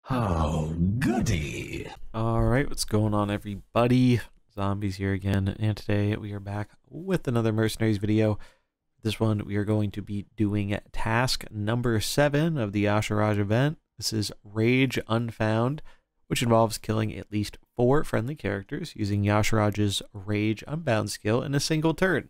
Oh, goody. Alright, what's going on, everybody? Zombies here again, and today we are back with another Mercenaries video. This one, we are going to be doing task number 7 of the Shaarj event. This is Rage Unfound, which involves killing at least 4 friendly characters using Shaarj's Rage Unbound skill in a single turn.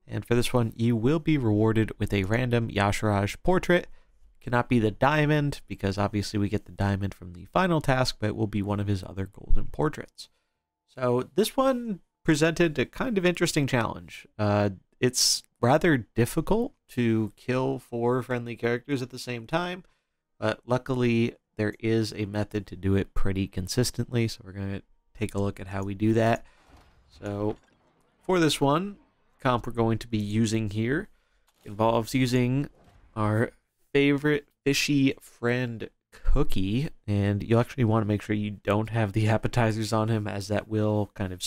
And for this one, you will be rewarded with a random Shaarj portrait. Cannot be the diamond, because obviously we get the diamond from the final task, but it will be one of his other golden portraits. So this one presented a kind of interesting challenge. It's rather difficult to kill 4 friendly characters at the same time, but luckily there is a method to do it pretty consistently, so we're going to take a look at how we do that. So for this one, comp we're going to be using here involves using our favorite fishy friend Cookie, and you'll actually want to make sure you don't have the appetizers on him, as that will kind of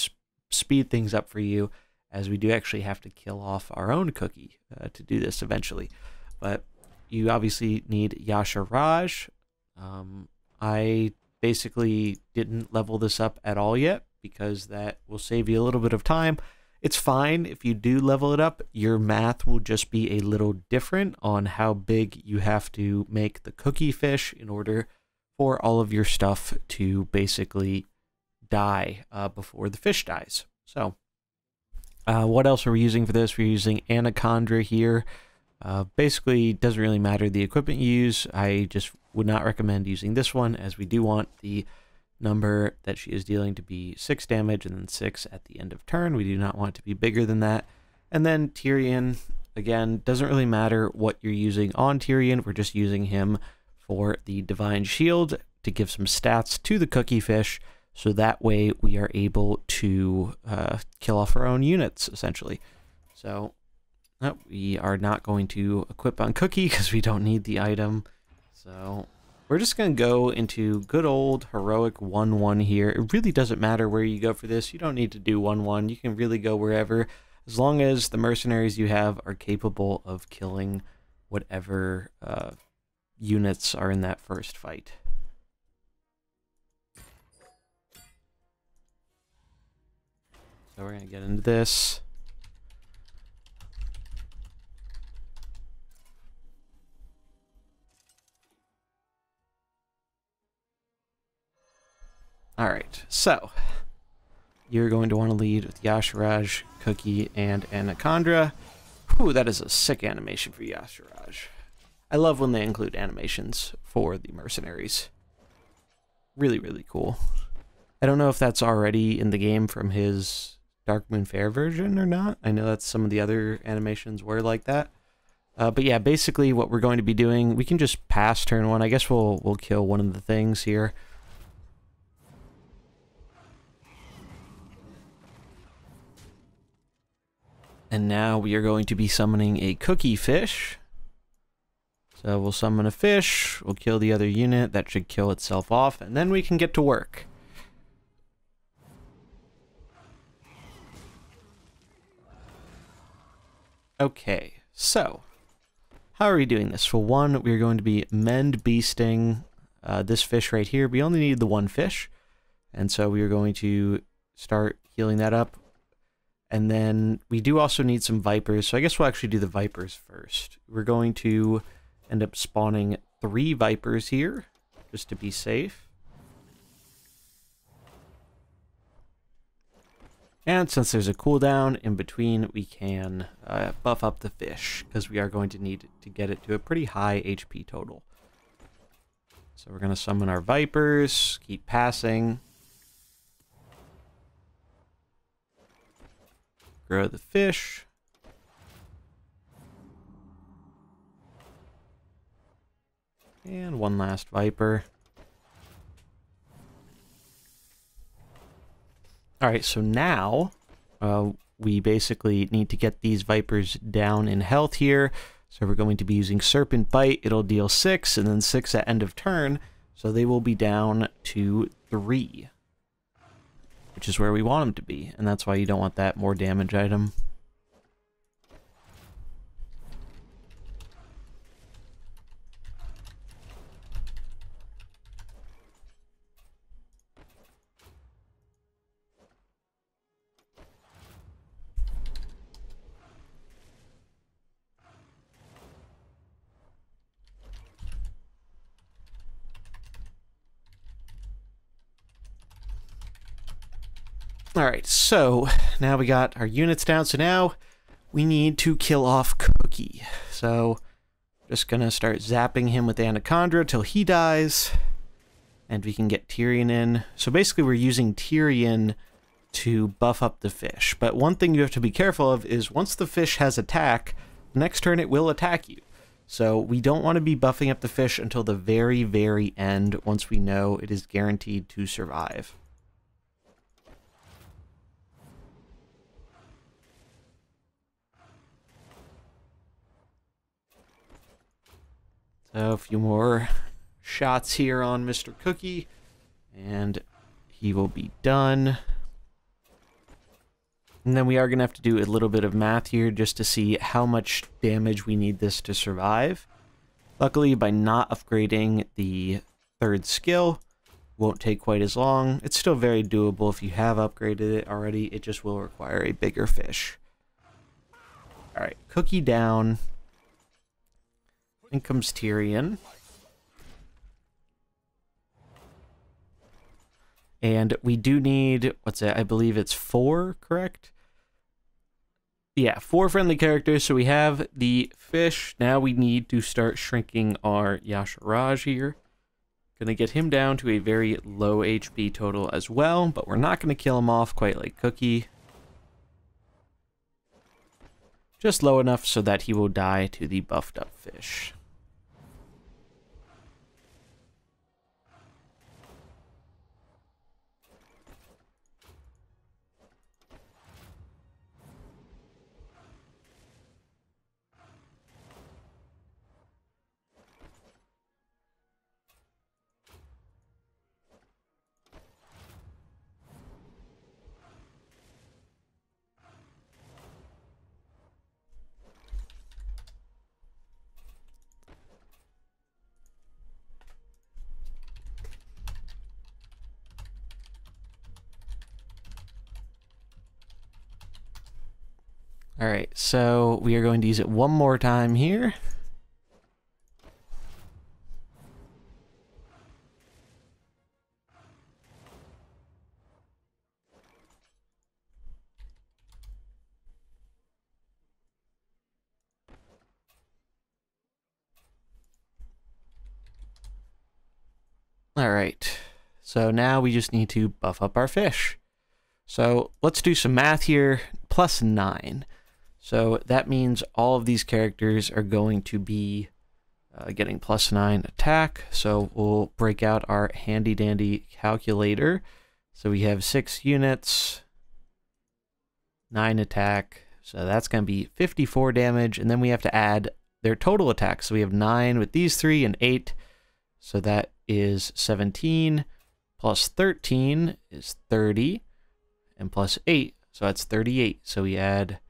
speed things up for you, as we do actually have to kill off our own Cookie to do this eventually. But you obviously need Shaarj. I basically didn't level this up at all yet, because that will save you a little bit of time. It's fine if you do level it up. Your math will just be a little different on how big you have to make the cookie fish in order for all of your stuff to basically die before the fish dies. So what else are we using for this? We're using Anaconda here. Basically, doesn't really matter the equipment you use. I just would not recommend using this one, as we do want the number that she is dealing to be 6 damage and then 6 at the end of turn. We do not want it to be bigger than that. And then Tyrion, again, doesn't really matter what you're using on Tyrion. We're just using him for the Divine Shield to give some stats to the Cookie Fish, so that way we are able to kill off our own units, essentially. So we are not going to equip on Cookie because we don't need the item. So we're just going to go into good old heroic 1-1 here. It really doesn't matter where you go for this. You don't need to do 1-1. You can really go wherever, as long as the mercenaries you have are capable of killing whatever units are in that first fight. So we're going to get into this. Alright, so you're going to want to lead with Shaarj, Cookie, and Anaconda. Whew, that is a sick animation for Shaarj. I love when they include animations for the mercenaries. Really, really cool. I don't know if that's already in the game from his Dark Moon Fair version or not. I know that some of the other animations were like that. But yeah, basically what we're going to be doing, we can just pass turn 1. I guess we'll kill one of the things here. And now we are going to be summoning a cookie fish. So we'll summon a fish, we'll kill the other unit, that should kill itself off, and then we can get to work. Okay, so how are we doing this? For one, we're going to be mend beasting this fish right here. We only need the one fish, and so we are going to start healing that up. And then we do also need some vipers, so I guess we'll actually do the vipers first. We're going to end up spawning 3 vipers here, just to be safe. And since there's a cooldown in between, we can buff up the fish, because we are going to need to get it to a pretty high HP total. So we're going to summon our vipers, keep passing. Grow the fish. And one last viper. Alright, so now we basically need to get these vipers down in health here. So we're going to be using Serpent Bite. It'll deal 6 and then 6 at end of turn. So they will be down to 3. Which is where we want them to be, and that's why you don't want that more damage item. Alright, so now we got our units down, so now we need to kill off Cookie. So, just gonna start zapping him with Anaconda till he dies, and we can get Tyrion in. So basically we're using Tyrion to buff up the fish. But one thing you have to be careful of is once the fish has attack, the next turn it will attack you. So we don't want to be buffing up the fish until the very, very end once we know it is guaranteed to survive. So a few more shots here on Mr. Cookie, and he will be done. And then we are going to have to do a little bit of math here just to see how much damage we need this to survive. Luckily, by not upgrading the third skill, won't take quite as long. It's still very doable if you have upgraded it already. It just will require a bigger fish. Alright, Cookie down. In comes Tyrion. And we do need, what's it? I believe it's 4, correct? Yeah, 4 friendly characters. So we have the fish. Now we need to start shrinking our Shaarj here. Gonna get him down to a very low HP total as well, but we're not gonna kill him off quite like Cookie. Just low enough so that he will die to the buffed up fish. Alright, so we are going to use it one more time here. Alright, so now we just need to buff up our fish. So let's do some math here. +9. So that means all of these characters are going to be getting +9 attack. So we'll break out our handy dandy calculator. So we have 6 units, 9 attack. So that's going to be 54 damage. And then we have to add their total attack. So we have 9 with these 3 and 8. So that is 17 plus 13 is 30 and plus 8. So that's 38. So we add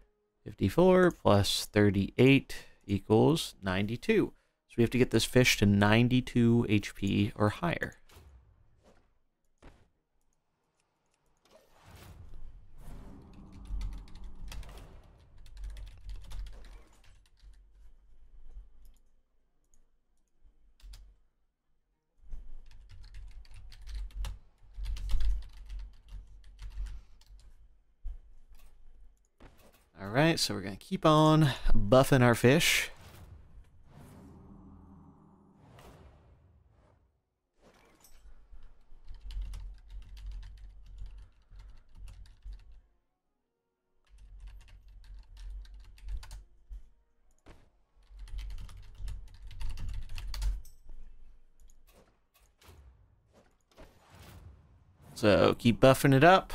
54 plus 38 equals 92. So we have to get this fish to 92 HP or higher. Alright, so we're going to keep on buffing our fish. So keep buffing it up.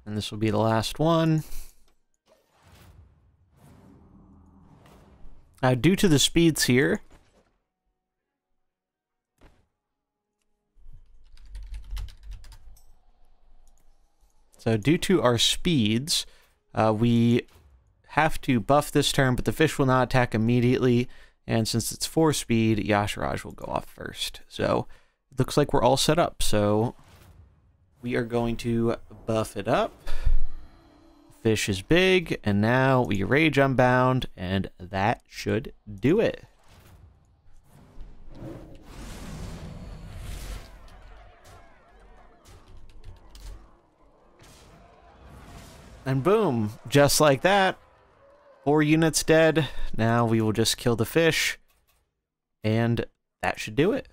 And this will be the last one. Due to the speeds here, due to our speeds, we have to buff this turn, but the fish will not attack immediately. And since it's 4 speed, Shaarj will go off first. So it looks like we're all set up. So we are going to buff it up. Fish is big, and now we Rage Unbound, and that should do it. And boom, just like that, 4 units dead. Now we will just kill the fish, and that should do it.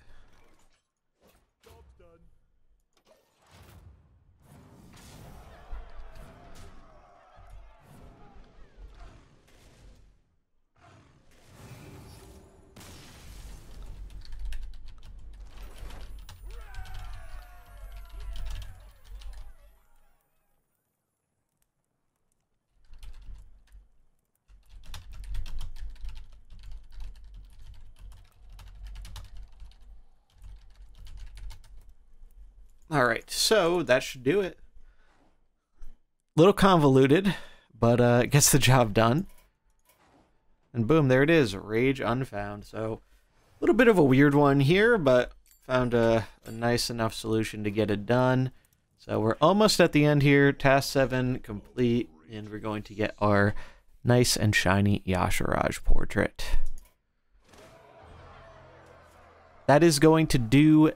Alright, so that should do it. Little convoluted, but it gets the job done. And boom, there it is, Rage Unfound. So, a little bit of a weird one here, but found a nice enough solution to get it done. So we're almost at the end here, task 7 complete, and we're going to get our nice and shiny Shaarj portrait. That is going to do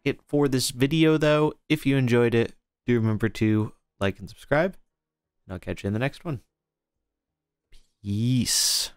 it for this video, though. If you enjoyed it, do remember to like and subscribe, and I'll catch you in the next one. Peace.